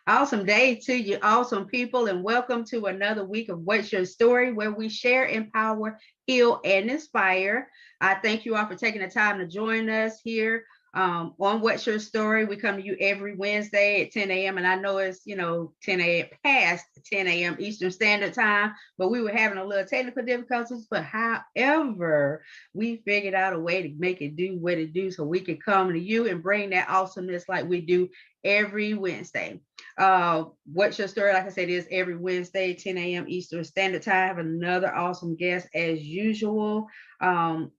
Awesome day to you, awesome people, and welcome to another week of What's Your Story, where we share, empower, heal, and inspire. I thank you all for taking the time to join us here on What's Your Story. We come to you every Wednesday at 10 a.m. And I know it's, 10 a.m. past 10 a.m. Eastern Standard Time, but we were having a little technical difficulties. But however, we figured out a way to make it do what it do so we could come to you and bring that awesomeness like we do every Wednesday. What's Your Story? Like I said, is every Wednesday, 10 a.m. Eastern Standard Time. I have another awesome guest as usual.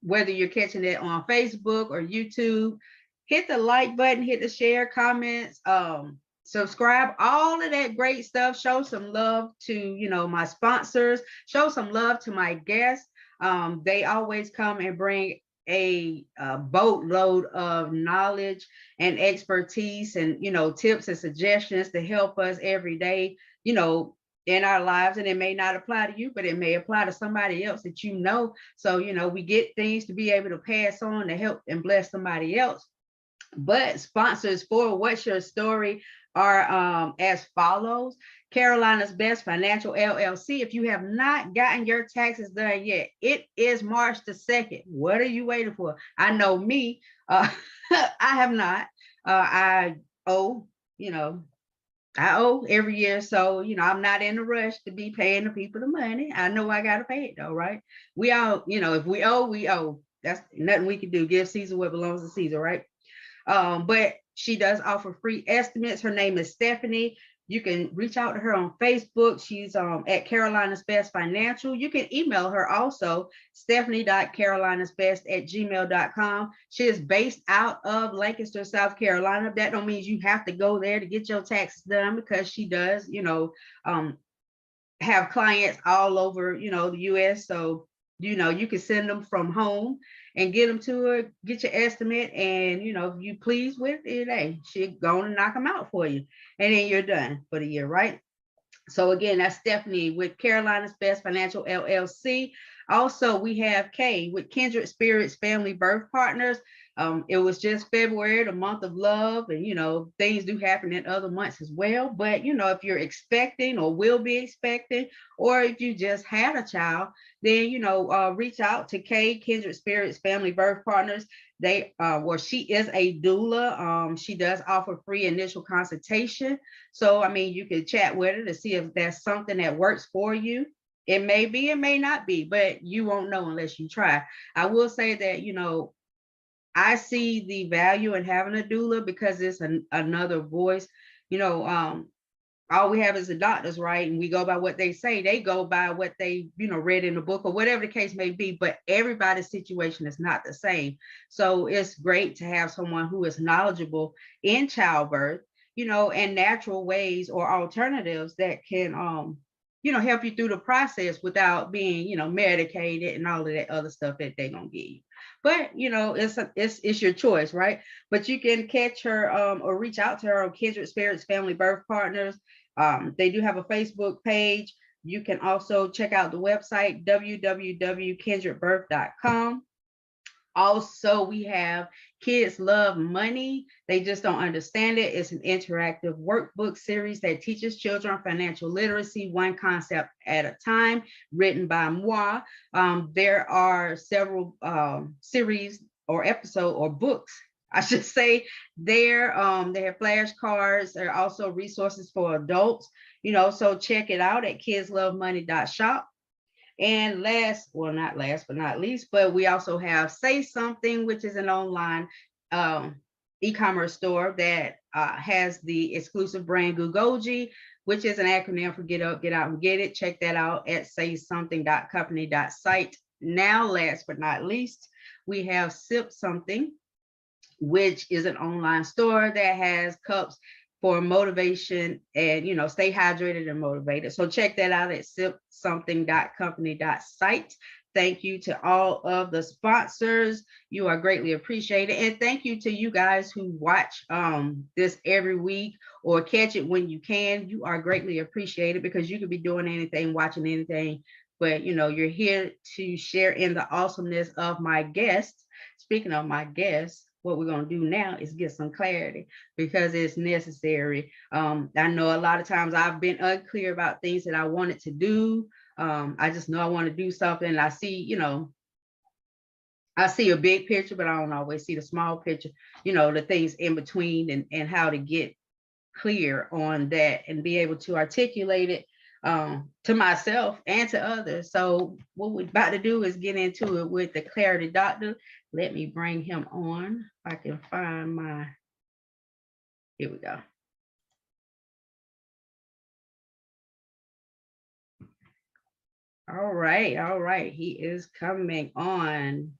Whether you're catching it on Facebook or YouTube, hit the like button, hit the share, comments, subscribe, all of that great stuff. Show some love to, my sponsors, show some love to my guests. They always come and bring a boatload of knowledge and expertise and, tips and suggestions to help us every day, in our lives. And it may not apply to you, but it may apply to somebody else that you know. So, we get things to be able to pass on to help and bless somebody else. But sponsors for What's Your Story are as follows. Carolina's Best Financial LLC. If you have not gotten your taxes done yet, it is March the 2nd. What are you waiting for? I know me, I have not. I owe, I owe every year. So, I'm not in a rush to be paying the people the money. I know I got to pay it though, right? We all, if we owe, we owe. That's nothing we can do. Give Caesar what belongs to Caesar, right? But she does offer free estimates. Her name is Stephanie. You can reach out to her on Facebook. She's at Carolina's Best Financial. You can email her also, stephanie.carolinasbest@gmail.com. She is based out of Lancaster, South Carolina. That don't mean you have to go there to get your taxes done, because she does, have clients all over, the US. So, you can send them from home and get them to her, get your estimate. And, if you pleased with it, hey, she's going to knock them out for you. And then you're done for the year, right? So again, that's Stephanie with Carolina's Best Financial LLC. Also, we have Kay with Kindred Spirits Family Birth Partners. It was just February, the month of love, and things do happen in other months as well. But if you're expecting or will be expecting, or if you just had a child, then reach out to Kay, Kindred Spirits Family Birth Partners. She is a doula. She does offer free initial consultation. So you can chat with her to see if that's something that works for you. It may be, it may not be, but you won't know unless you try. I will say that, I see the value in having a doula, because it's another voice. All we have is the doctors, right? And we go by what they say. They go by what they, read in the book or whatever the case may be. But everybody's situation is not the same. So it's great to have someone who is knowledgeable in childbirth, and natural ways or alternatives that can, help you through the process without being, medicated and all of that other stuff that they're gonna give you. But it's your choice, right? But you can catch her or reach out to her on Kindred Spirits Family Birth Partners. They do have a Facebook page. You can also check out the website www.kindredbirth.com. Also, we have Kids Love Money. They just don't understand it. It's an interactive workbook series that teaches children financial literacy, one concept at a time, written by moi. There are several series or episode or books, I should say, there. They have flashcards. There are also resources for adults, so check it out at kidslovemoney.shop. And not last but not least, but we also have Say Something, which is an online e-commerce store that has the exclusive brand Gugoji, which is an acronym for Get Up, Get Out, and Get It. Check that out at saysomething.company.site. Now, last but not least, we have Sip Something, which is an online store that has cups for motivation and, stay hydrated and motivated. So check that out at sipsomething.company.site. Thank you to all of the sponsors. You are greatly appreciated. And thank you to you guys who watch this every week or catch it when you can. You are greatly appreciated, because you could be doing anything, watching anything, but you're here to share in the awesomeness of my guests. Speaking of my guests, what we're going to do now is get some clarity because it's necessary. I know a lot of times I've been unclear about things that I wanted to do. I just know I want to do something. And I see, I see a big picture, but I don't always see the small picture, the things in between and how to get clear on that and be able to articulate it to myself and to others. So what we're about to do is get into it with the Clarity Doctor. Let me bring him on. If I can find here we go. All right. He is coming on.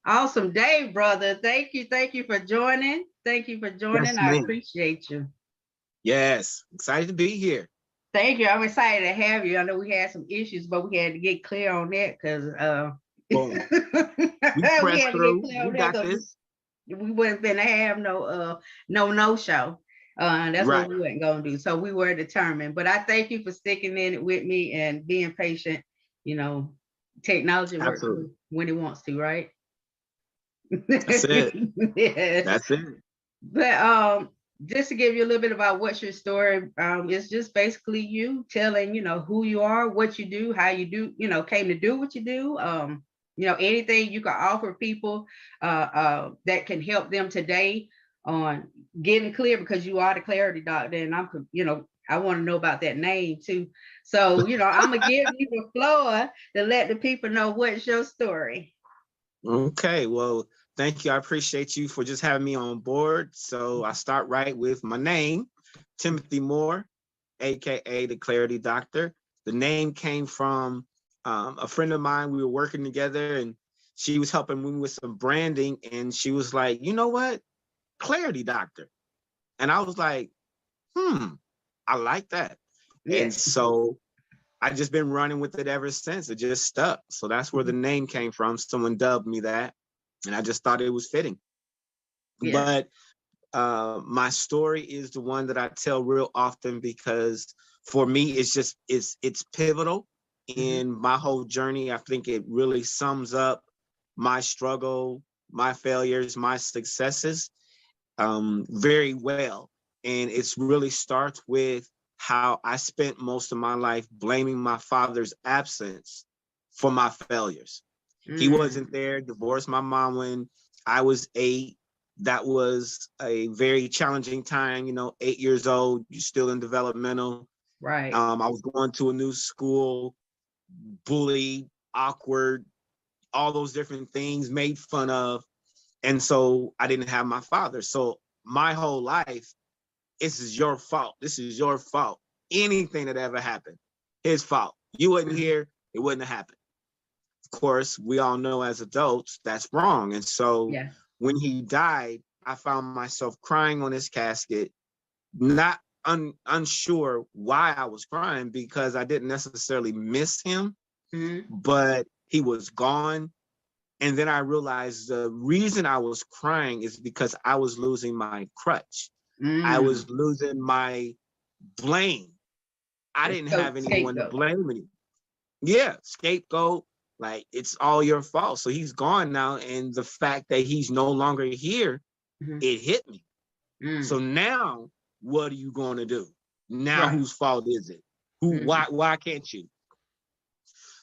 Awesome day, brother. Thank you for joining. Yes, I ma'am. appreciate you. Yes, excited to be here. Thank you. I'm excited to have you. I know we had some issues, but we had to get clear on that because Boom. We we pressed had to get through. clear We on that got because this. we wasn't gonna have no show. That's Right. what we weren't gonna do. So we were determined. But I thank you for sticking in it with me and being patient. Technology works Absolutely. when it wants to, right? That's it. Yes. That's it. But just to give you a little bit about what's your story, it's just basically you telling, who you are, what you do, how you do, came to do what you do. Anything you can offer people that can help them today on getting clear because you are the Clarity Doctor, and I want to know about that name too. So, I'm gonna give you the floor to let the people know what's your story. Okay. Well, thank you. I appreciate you for just having me on board. So I start right with my name, Timothy Moore, aka the Clarity Doctor. The name came from a friend of mine. We were working together, and she was helping me with some branding. And she was like, "You know what? Clarity Doctor." And I was like, I like that. And Yes. so I just been running with it ever since. It just stuck. So that's where the name came from. Someone dubbed me that, and I just thought it was fitting. Yeah. But my story is the one that I tell real often because for me, it's pivotal in my whole journey. I think it really sums up my struggle, my failures, my successes very well. And it's really starts with how I spent most of my life blaming my father's absence for my failures. He wasn't there, divorced my mom when I was 8. That was a very challenging time, 8 years old, you're still in developmental. Right. I was going to a new school, bullied, awkward, all those different things, made fun of. And so I didn't have my father. So my whole life, this is your fault. This is your fault. Anything that ever happened, his fault. You wasn't here, it wouldn't have happened. Of course, we all know as adults that's wrong. And so Yeah. when he died, I found myself crying on his casket, not unsure why I was crying because I didn't necessarily miss him, but he was gone. And then I realized the reason I was crying is because I was losing my crutch. I was losing my blame. I didn't have anyone to blame me. Yeah, scapegoat. Like, it's all your fault. So he's gone now. And the fact that he's no longer here, it hit me. So now, what are you going to do? Now, whose fault is it? Why can't you?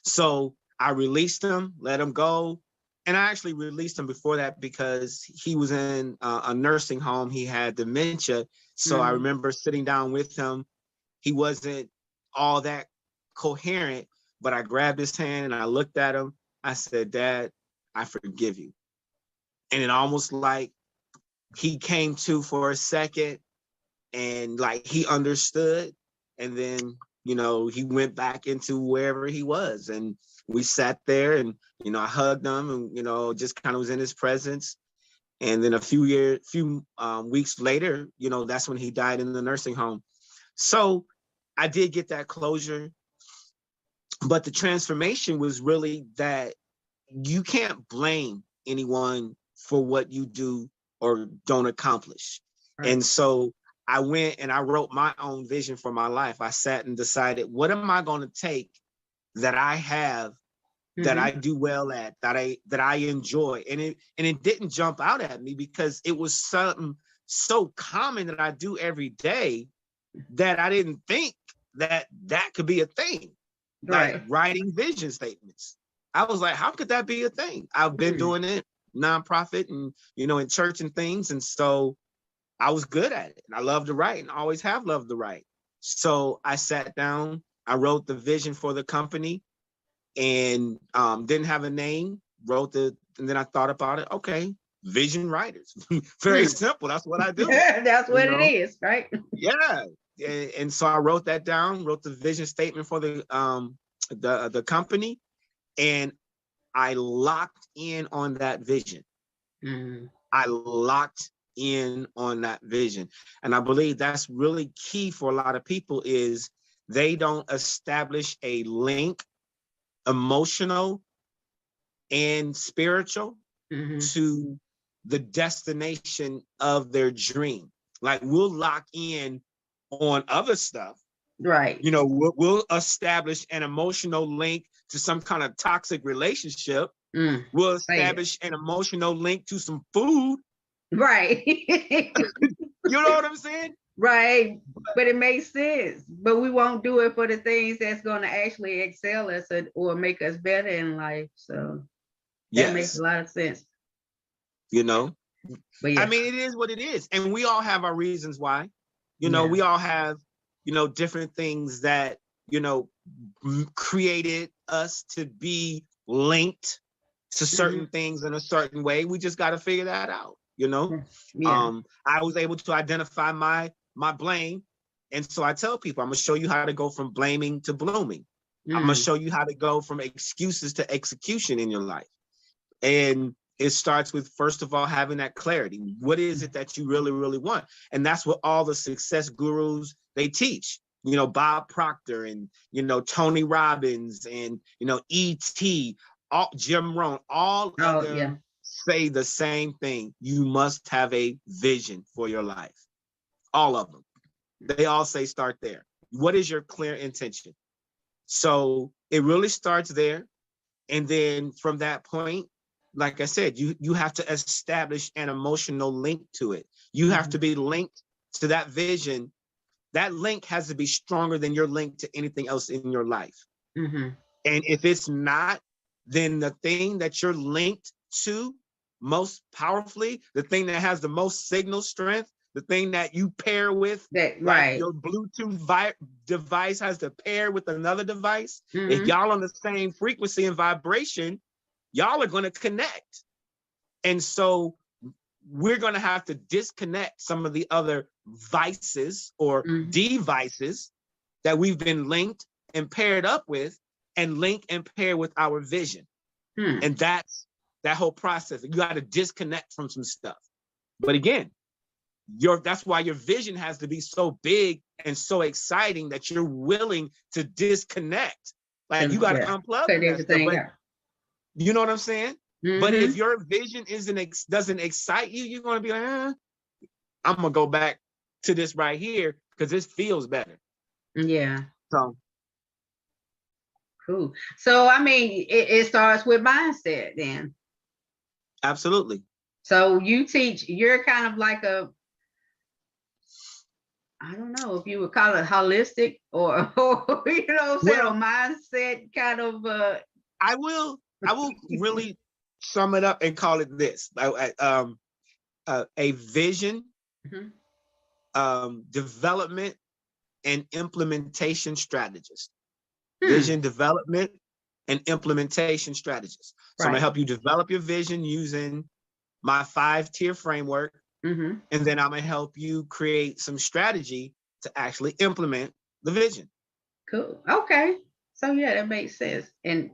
So I released him, let him go. And I actually released him before that because he was in a nursing home. He had dementia. So I remember sitting down with him. He wasn't all that coherent, but I grabbed his hand and I looked at him. I said, "Dad, I forgive you." And it almost like he came to for a second and like he understood. And then, he went back into wherever he was. And we sat there and, I hugged him and, just kind of was in his presence. And then a few weeks later, that's when he died in the nursing home. So I did get that closure. But the transformation was really that you can't blame anyone for what you do or don't accomplish. Right. And so I went and I wrote my own vision for my life. I sat and decided, what am I going to take that I have that I do well at, that I enjoy. And it didn't jump out at me because it was something so common that I do every day that I didn't think that could be a thing. Right. Like writing vision statements. I was like, how could that be a thing? I've been doing it nonprofit and, in church and things. And so I was good at it. And I love to write and always have loved to write. So I sat down, I wrote the vision for the company and didn't have a name, and then I thought about it. Okay, Vision Writers. Very simple. That's what I do. That's what it is, right? Yeah. And so I wrote that down, wrote the vision statement for the company, and I locked in on that vision. I locked in on that vision. And I believe that's really key for a lot of people is they don't establish a link, emotional and spiritual, to the destination of their dream. Like we'll lock in on other stuff. Right. We'll establish an emotional link to some kind of toxic relationship. We'll establish an emotional link to some food. Right. You know what I'm saying? Right. But it makes sense. But we won't do it for the things that's going to actually excel us or make us better in life. So that makes a lot of sense. But I mean, it is what it is. And we all have our reasons why. We all have, different things that, created us to be linked to certain things in a certain way. We just got to figure that out, I was able to identify my blame. And so I tell people, I'm going to show you how to go from blaming to blooming. I'm going to show you how to go from excuses to execution in your life. And it starts with, first of all, having that clarity. What is it that you really, really want? And that's what all the success gurus, they teach. Bob Proctor and, Tony Robbins and, E.T., Jim Rohn, all of them say the same thing. You must have a vision for your life. All of them. They all say start there. What is your clear intention? So it really starts there. And then from that point, like I said, you have to establish an emotional link to it. You have to be linked to that vision. That link has to be stronger than your link to anything else in your life. And if it's not, then the thing that you're linked to most powerfully, the thing that has the most signal strength, the thing that you pair with, like your Bluetooth device has to pair with another device. If y'all on the same frequency and vibration, y'all are going to connect. And so we're going to have to disconnect some of the other vices or devices that we've been linked and paired up with, and link and pair with our vision. And that's that whole process. You got to disconnect from some stuff. But again, that's why your vision has to be so big and so exciting that you're willing to disconnect. Like you got to unplug from that stuff. You know what I'm saying? But if your vision doesn't excite you, you're going to be like, I'm going to go back to this right here because this feels better. Yeah. So cool. So, I mean, it starts with mindset then. Absolutely. So you're kind of like I don't know if you would call it holistic or mindset kind of. I will really sum it up and call it this: a vision, development, and implementation strategist. Vision development and implementation strategist. So I'm gonna help you develop your vision using my 5-tier framework, and then I'm gonna help you create some strategy to actually implement the vision. Cool. Okay. So yeah, that makes sense. And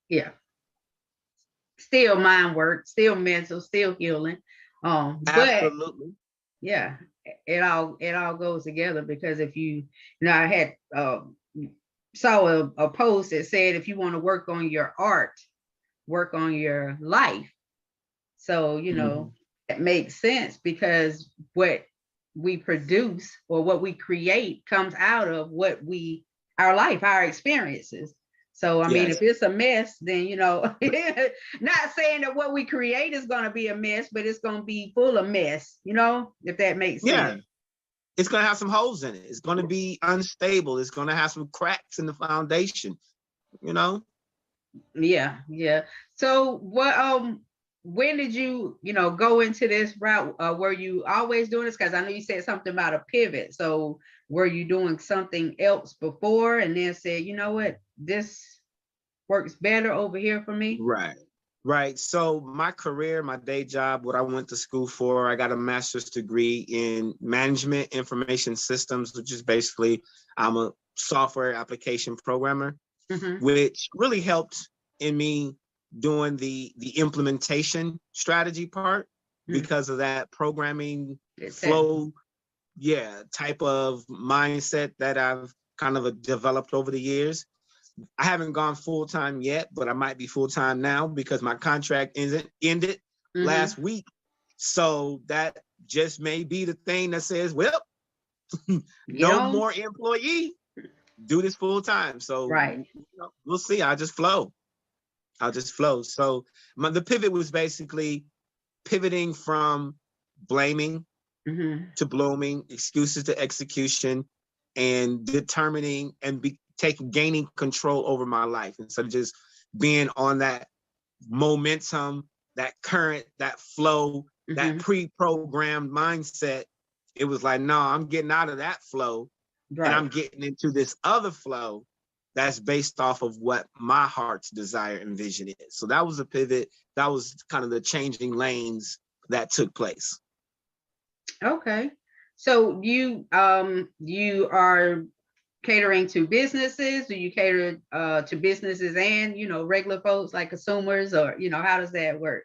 yeah. Still mind work, still mental, still healing. Absolutely. But yeah, it all goes together because if I had saw a post that said if you want to work on your art, work on your life. So that makes sense because what we produce or what we create comes out of our life, our experiences. So, I mean, Yes. if it's a mess, then, not saying that what we create is going to be a mess, but it's going to be full of mess, if that makes Yeah. sense. It's going to have some holes in it. It's going to be unstable. It's going to have some cracks in the foundation, Yeah. Yeah. So when did you, go into this route? Were you always doing this? Because I know you said something about a pivot. So were you doing something else before and then said, you know what, this works better over here for me? Right. Right. So my career, my day job, what I went to school for, I got a master's degree in management information systems, which is basically I'm a software application programmer, which really helped in me doing the implementation strategy part because of that programming flow, type of mindset that I've kind of developed over the years. I haven't gone full time yet, but I might be full time now because my contract ended last week. So that just may be the thing that says, well, no more employee, do this full time. So we'll see. I'll just flow. So the pivot was basically pivoting from blaming to blooming, excuses to execution, and determining and gaining control over my life instead of just being on that momentum, that current, that flow, that pre-programmed mindset. It was like, no, I'm getting out of that flow and I'm getting into this other flow that's based off of what my heart's desire and vision is. So that was a pivot. That was kind of the changing lanes that took place. Okay. So you are catering to businesses? Do you cater to businesses and, regular folks like consumers, or, how does that work?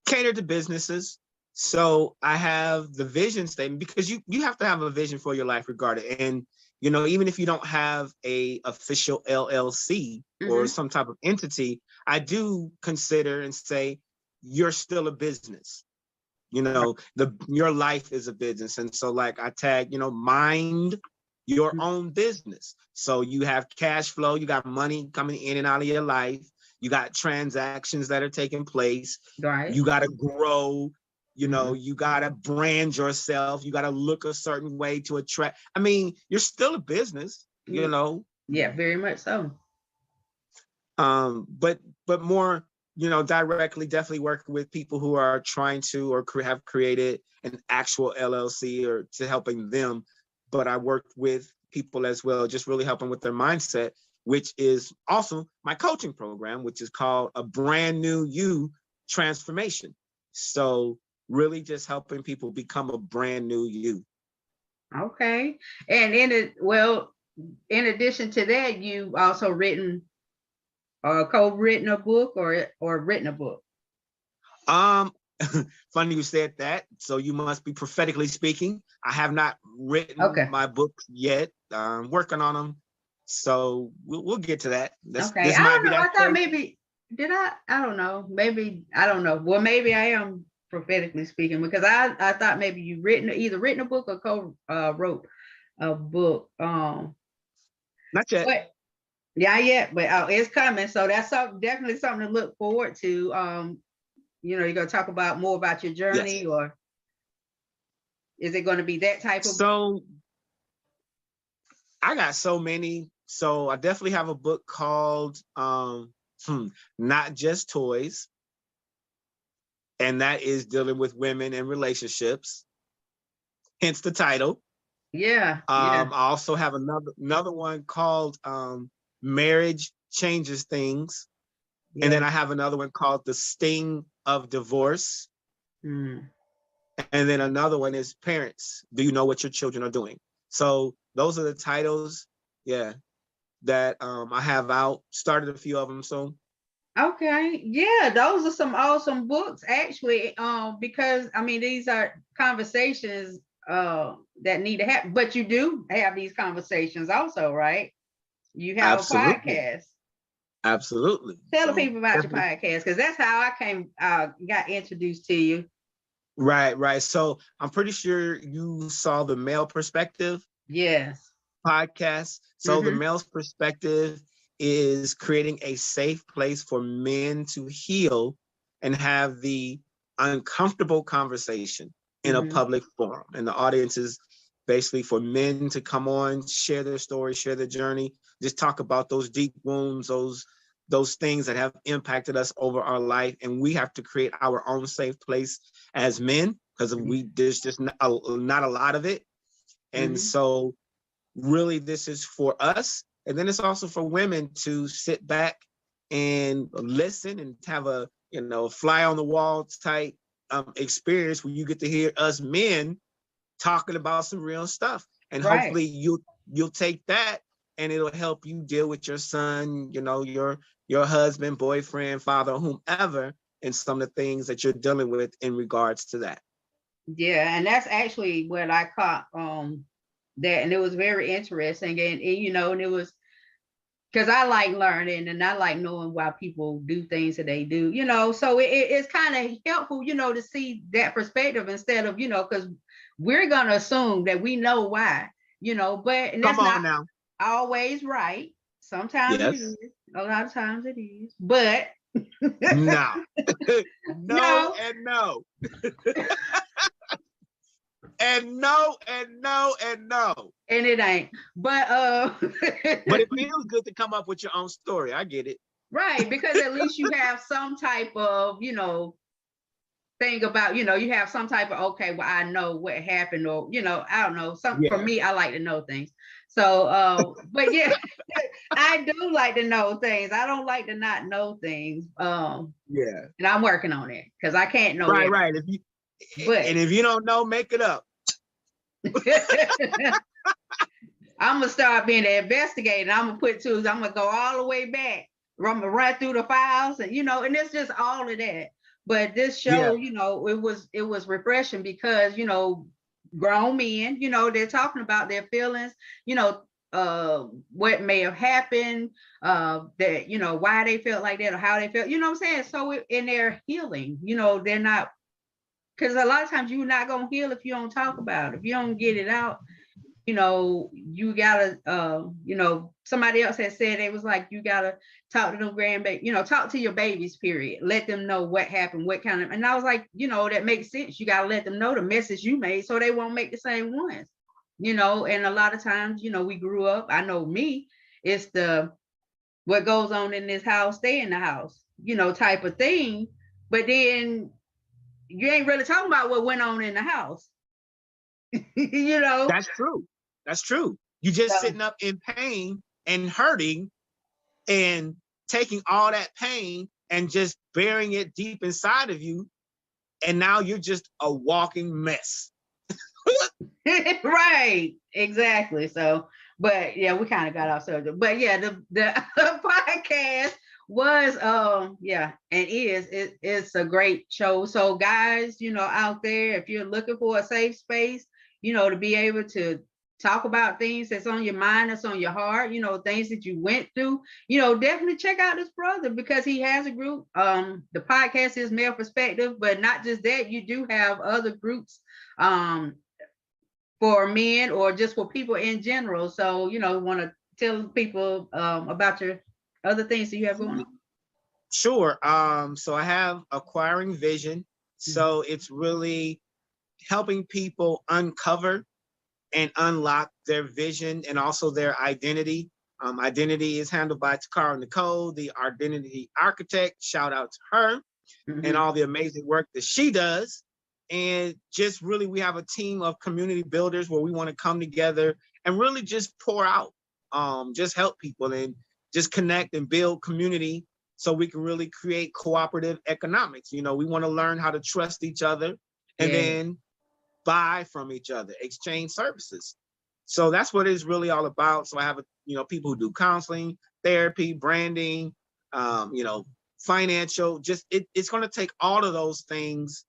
Cater to businesses. So I have the vision statement because you have to have a vision for your life regardless. And, even if you don't have a official LLC or some type of entity, I do consider and say you're still a business. Your life is a business. And so like I tag, mind your own business. So you have cash flow, you got money coming in and out of your life, you got transactions that are taking place, you got to grow, you got to brand yourself, you got to look a certain way to attract. I mean, you're still a business, Yeah, very much so. But more, directly, definitely working with people who are trying to or have created an actual LLC or to helping them. But I worked with people as well, just really helping with their mindset, which is also my coaching program, which is called A Brand New You Transformation. So really just helping people become a brand new you. Okay. And in addition to that, you also co-written a book or written a book? Funny you said that. So you must be prophetically speaking. I have not written my books yet. I'm working on them. So we'll get to that. This I don't know. I thought maybe, I don't know. Maybe, I don't know. Well, maybe I am prophetically speaking because I thought maybe you either written a book or wrote a book. Not yet. But, but it's coming. So that's definitely something to look forward to. You're going to talk about more about your journey, or is it going to be that type of? So I got so many. So I definitely have a book called Not Just Toys. And that is dealing with women and relationships. Hence the title. Yeah. I also have another one called Marriage Changes Things. And then I have another one called The Sting of Divorce. And then another one is Parents, Do You Know What Your Children Are Doing? So those are the titles, that I have out. Started a few of them, so. Okay, yeah, those are some awesome books, actually, because, I mean, these are conversations that need to happen, but you do have these conversations also, right? You have a podcast. Absolutely. Tell the people about your podcast, because that's how I got introduced to you. Right. So I'm pretty sure you saw the Male Perspective. Yes. Podcast. So the Male's Perspective is creating a safe place for men to heal and have the uncomfortable conversation in a public forum. And the audience is basically for men to come on, share their story, share their journey, just talk about those deep wounds, those things that have impacted us over our life. And we have to create our own safe place as men, because there's just not a lot of it. And so really this is for us. And then it's also for women to sit back and listen and have a, fly on the wall type experience where you get to hear us men talking about some real stuff. And hopefully you'll take that and it'll help you deal with your son, your husband, boyfriend, father, whomever, and some of the things that you're dealing with in regards to that. Yeah, and that's actually what I caught that, and it was very interesting, and it was because I like learning and I like knowing why people do things that they do, so it's kind of helpful, to see that perspective instead of, because we're going to assume that we know why, but and that's not always right. Sometimes it is, a lot of times it is, but no. No and no. And no, and no, and no. And it ain't. But but it feels good to come up with your own story. I get it. Right, because at least you have some type of, thing about, you have some type of, okay, well, I know what happened, or, I don't know. For me, I like to know things. So but yeah, I do like to know things. I don't like to not know things. And I'm working on it because I can't know everything. Right. And if you don't know, make it up. I'm gonna start being an investigator. I'm gonna put tools. I'm gonna go all the way back. I'm gonna run through the files, and and it's just all of that. But this show, it was refreshing because grown men, they're talking about their feelings, what may have happened, that why they felt like that or how they felt. You know what I'm saying? So in their healing, they're not. Because a lot of times you're not going to heal if you don't talk about it. If you don't get it out, you got to, somebody else had said, it was like, you got to talk to them grandbaby, talk to your babies, period. Let them know what happened, what kind of, and I was like, that makes sense. You got to let them know the message you made so they won't make the same ones, and a lot of times, we grew up, I know me, it's what goes on in this house, stay in the house, type of thing. But then you ain't really talking about what went on in the house. That's true. You just sitting up in pain and hurting and taking all that pain and just burying it deep inside of you, and now you're just a walking mess. Right, exactly. So but yeah, we kind of got off subject, but yeah, the podcast was and it's a great show. So guys, out there, if you're looking for a safe space, to be able to talk about things that's on your mind, that's on your heart, things that you went through, definitely check out this brother because he has a group. The podcast is Male Perspective, but not just that, you do have other groups for men or just for people in general. So, want to tell people about your other things that you have going on? Sure. So I have Acquiring Vision. So it's really helping people uncover and unlock their vision and also their identity. Identity is handled by Takara Nicole, the identity architect. Shout out to her and all the amazing work that she does. And just really, we have a team of community builders where we want to come together and really just pour out, just help people and just connect and build community so we can really create cooperative economics. We want to learn how to trust each other and then buy from each other, exchange services. So that's what it's really all about. So I have, people who do counseling, therapy, branding, financial, just it's going to take all of those things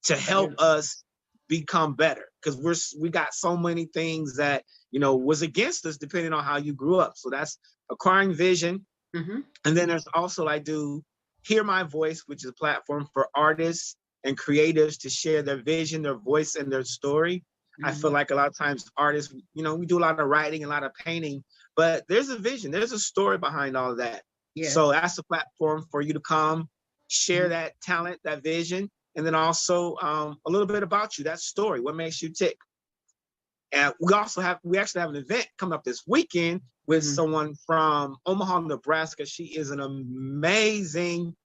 to help us become better, because we got so many things that was against us depending on how you grew up. So that's Acquiring Vision. And then there's also, I do Hear My Voice, which is a platform for artists and creatives to share their vision, their voice, and their story. I feel like a lot of times artists, we do a lot of writing, a lot of painting, but there's a vision, there's a story behind all of that. Yeah. So that's a platform for you to come share that talent, that vision, and then also a little bit about you, that story, what makes you tick. And we actually have an event coming up this weekend with someone from Omaha, Nebraska. She is an amazing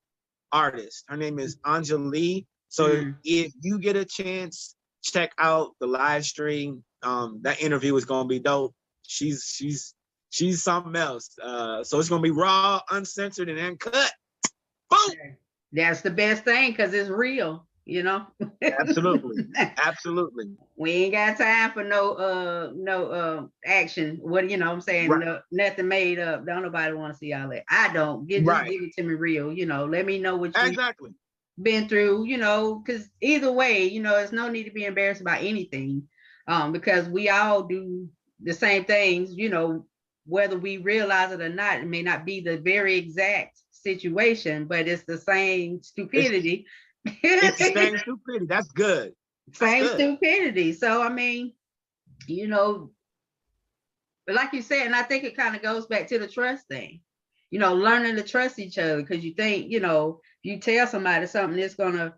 artist. Her name is Anjali. So if you get a chance, check out the live stream. That interview is gonna be dope. She's something else. So it's gonna be raw, uncensored, and uncut. Boom. That's the best thing because it's real, you know. Absolutely. Absolutely. We ain't got time for no action. What you know what I'm saying? Right. No, nothing made up. Don't nobody want to see all that. I don't. Just give it to me real, you know. Let me know what you exactly been through, you know, because either way, you know, there's no need to be embarrassed about anything. Because we all do the same things, you know, whether we realize it or not. It may not be the very exact situation, but it's the same stupidity. It's the same stupidity. That's good. Same stupidity. So I mean, you know, like you said, and I think it kind of goes back to the trust thing. You know, learning to trust each other, because you think, you know, if you tell somebody something, it's gonna,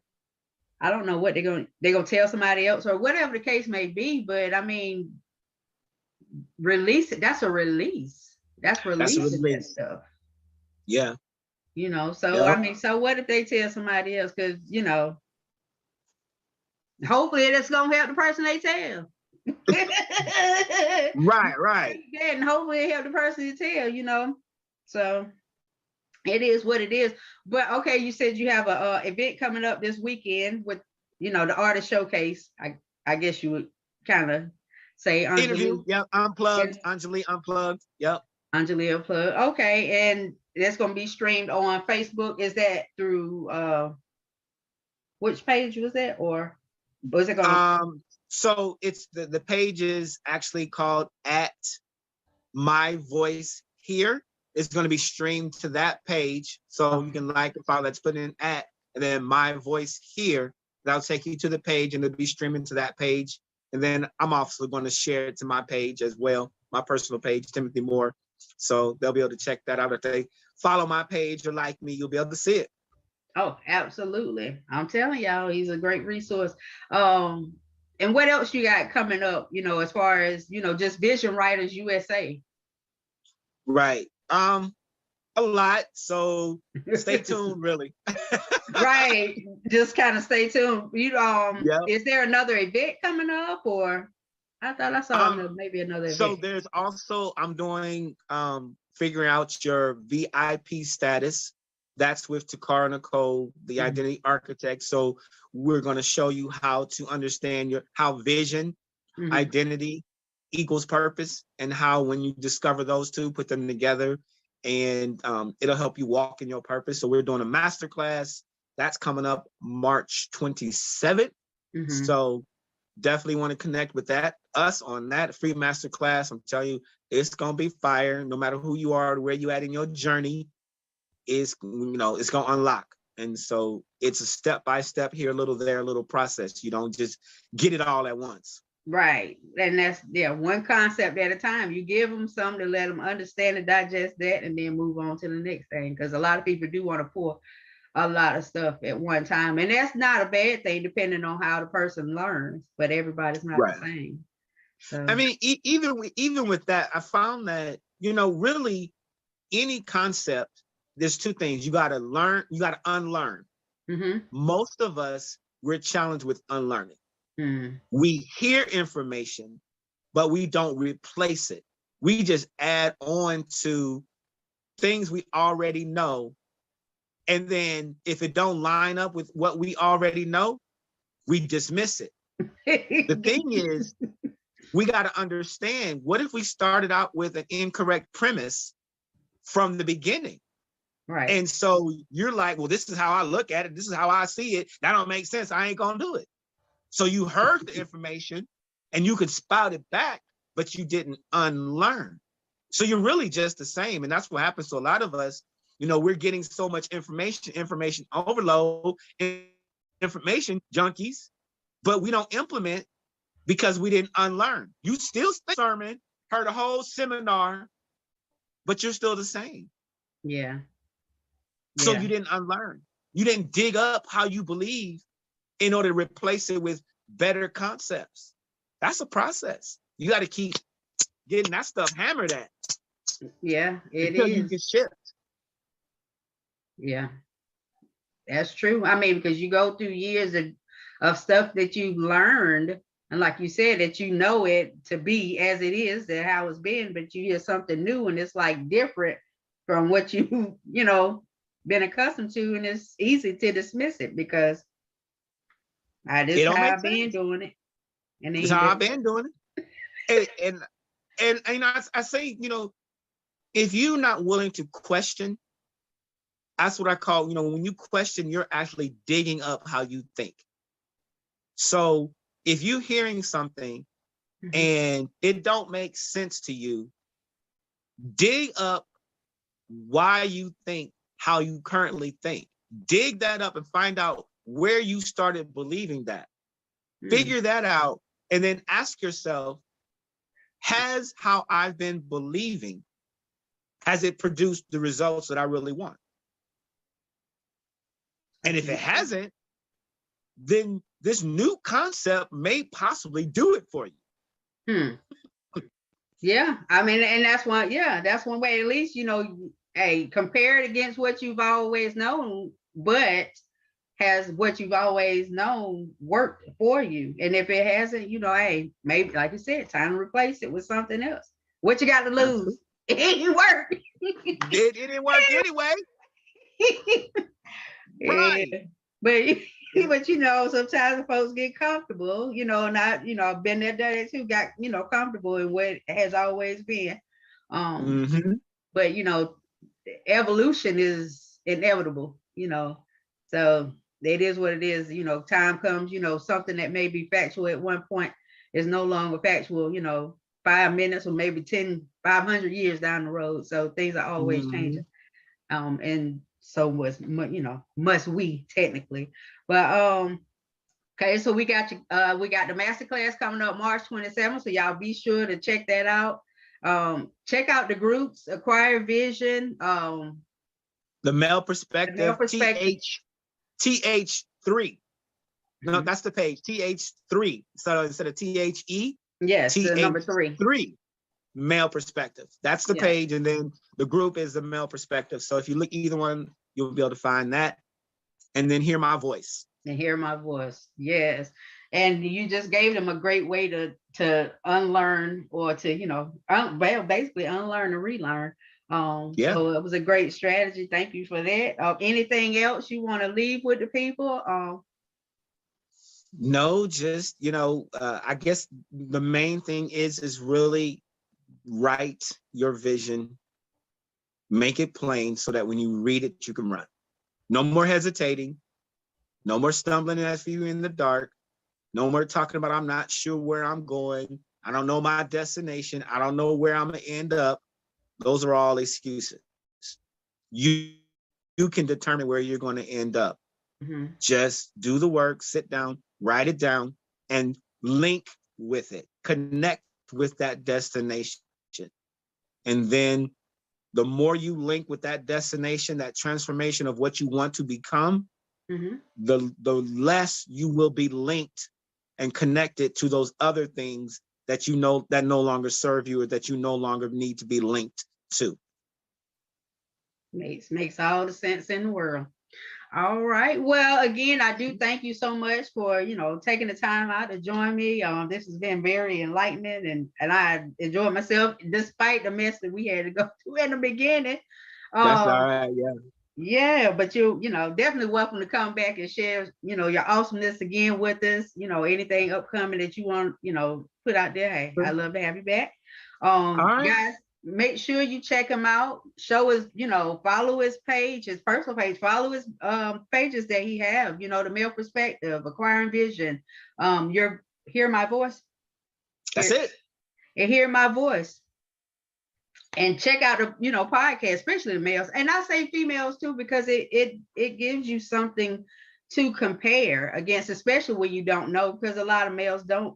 I don't know what they're gonna tell somebody else or whatever the case may be. But I mean, release it. That's a release. That's releasing that stuff. Yeah. You know, so I mean, so what if they tell somebody else? Because, you know, hopefully it's gonna help the person they tell. Right. And hopefully it help the person you tell, you know. So it is what it is. But okay, you said you have a event coming up this weekend with, you know, the artist showcase. I guess you would kind of say interview. Yep, unplugged. Anjali Unplugged. Yep. Anjali Unplugged. Okay, and that's gonna be streamed on Facebook. Is that through which page was that, or was it gonna? So it's the page is actually called at My Voice Here. It's going to be streamed to that page, so you can like and follow. Let's put in at and then My Voice Here. That'll take you to the page, and it'll be streaming to that page. And then I'm also going to share it to my page as well, my personal page, Timothy Moore. So they'll be able to check that out. If they follow my page or like me, you'll be able to see it. Oh, absolutely. I'm telling y'all, he's a great resource. And what else you got coming up, you know, as far as, you know, just Vision Writers USA? Right. A lot. So stay tuned, really. Right. Just kind of stay tuned. You Is there another event coming up, or I thought I saw maybe another event. So there's also, I'm doing figuring out your VIP status. That's with Takara Nicole, the identity architect. So we're going to show you how to understand how vision, identity equals purpose, and how when you discover those two, put them together, and it'll help you walk in your purpose. So we're doing a masterclass that's coming up March 27th. So definitely want to connect with us on that free masterclass. I'm telling you, it's going to be fire. No matter who you are, where you at in your journey, it's going to unlock. And so it's a step-by-step here, a little there, a little process. You don't just get it all at once. Right. And that's, one concept at a time. You give them something to let them understand and digest that, and then move on to the next thing. Because a lot of people do want to pour a lot of stuff at one time. And that's not a bad thing, depending on how the person learns. But everybody's not the same. So. I mean, even with that, I found that, really any concept, there's two things. You got to learn, you got to unlearn. Most of us, we're challenged with unlearning. We hear information, but we don't replace it. We just add on to things we already know. And then if it don't line up with what we already know, we dismiss it. The thing is, we got to understand, what if we started out with an incorrect premise from the beginning? Right. And so you're like, well, this is how I look at it. This is how I see it. That don't make sense. I ain't going to do it. So you heard the information and you could spout it back, but you didn't unlearn. So you're really just the same. And that's what happens to a lot of us. We're getting so much information overload, information junkies, but we don't implement because we didn't unlearn. You still sermon, heard a whole seminar, but you're still the same. Yeah. So you didn't unlearn. You didn't dig up how you believe in order to replace it with better concepts. That's a process. You got to keep getting that stuff hammered at. Yeah, it until is. you can shift. Yeah, that's true. I mean, because you go through years of stuff that you learned, and like you said, that you know it to be as it is, that how it's been, but you hear something new and it's like different from what you been accustomed to, and it's easy to dismiss it because this It how don't make I've been sense. doing it. And then It's how I've been doing it. And I say, if you're not willing to question, that's what I call, when you question, you're actually digging up how you think. So if you're hearing something and it don't make sense to you, dig up why you think how you currently think. Dig that up and find out where you started believing that. Figure that out, and then ask yourself, has how I've been believing, has it produced the results that I really want? And if it hasn't, then this new concept may possibly do it for you. Yeah, I mean, and that's one way, at least, hey, compare it against what you've always known, but has what you've always known worked for you? And if it hasn't, hey, maybe, like you said, time to replace it with something else. What you got to lose? It didn't work. It didn't work anyway. Right. But sometimes folks get comfortable, not, I've been there, done it too, got, comfortable in what has always been. But evolution is inevitable, so it is what it is. Time comes, something that may be factual at one point is no longer factual, 5 minutes or maybe 500 years down the road. So things are always changing. And so must we technically. But okay, so we got we got the masterclass coming up March 27th. So y'all be sure to check that out. Check out the groups, Acquire Vision, the Male Perspective, TH3. No, that's the page, TH3. So instead of THE, yes, the number 3. Male Perspective. That's the page, and then the group is the Male Perspective. So if you look either one, you'll be able to find that, and then hear my voice. And hear my voice, yes. And you just gave them a great way to unlearn, or to basically unlearn and relearn. So it was a great strategy. Thank you for that. Anything else you want to leave with the people? No, just I guess the main thing is really write your vision, make it plain so that when you read it, you can run. No more hesitating, no more stumbling as for you in the dark, no more talking about I'm not sure where I'm going, I don't know my destination, I don't know where I'm gonna end up. Those are all excuses. You can determine where you're going to end up. Just do the work, sit down, write it down, and link with it. Connect with that destination. And then the more you link with that destination, that transformation of what you want to become, the less you will be linked and connected to those other things that that no longer serve you, or that you no longer need to be linked to. Makes all the sense in the world. All right. Well, again, I do thank you so much for, taking the time out to join me. This has been very enlightening, and I enjoyed myself despite the mess that we had to go through in the beginning. That's all right. Yeah. Yeah, but you definitely welcome to come back and share, your awesomeness again with us. Anything upcoming that you want, put out there. Hey, I'd love to have you back. Guys, make sure you check him out. Show his, follow his page, his personal page, follow his pages that he have, the Male Perspective, Acquiring Vision, Hear My Voice. That's it. And Hear My Voice. And check out the, podcast, especially the males. And I say females too, because it gives you something to compare against, especially when you don't know, because a lot of males don't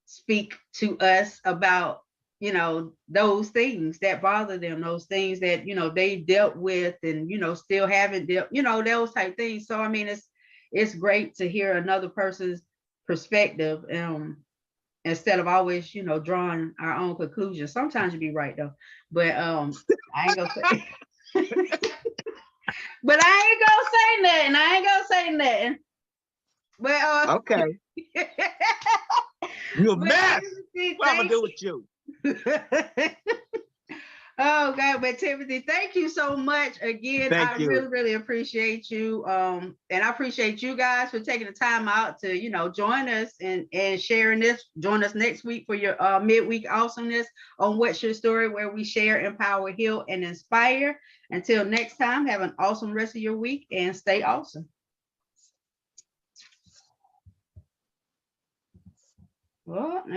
speak to us about, you know, those things that bother them, those things that, you know, they dealt with and, you know, still haven't dealt, you know, those type things. So, I mean, it's great to hear another person's perspective, instead of always, you know, drawing our own conclusions. Sometimes you be right though, but I ain't gonna say, but I ain't gonna say nothing. I ain't gonna say nothing. But Okay. You a but mess. Timothy, What I'm gonna thank do with you? Oh God, but Timothy, thank you so much again. Thank I you. really, really appreciate you. And I appreciate you guys for taking the time out to, you know, join us and sharing this. Join us next week for your midweek awesomeness on What's Your Story, where we share, empower, heal, and inspire. Until next time, have an awesome rest of your week and stay awesome. Well,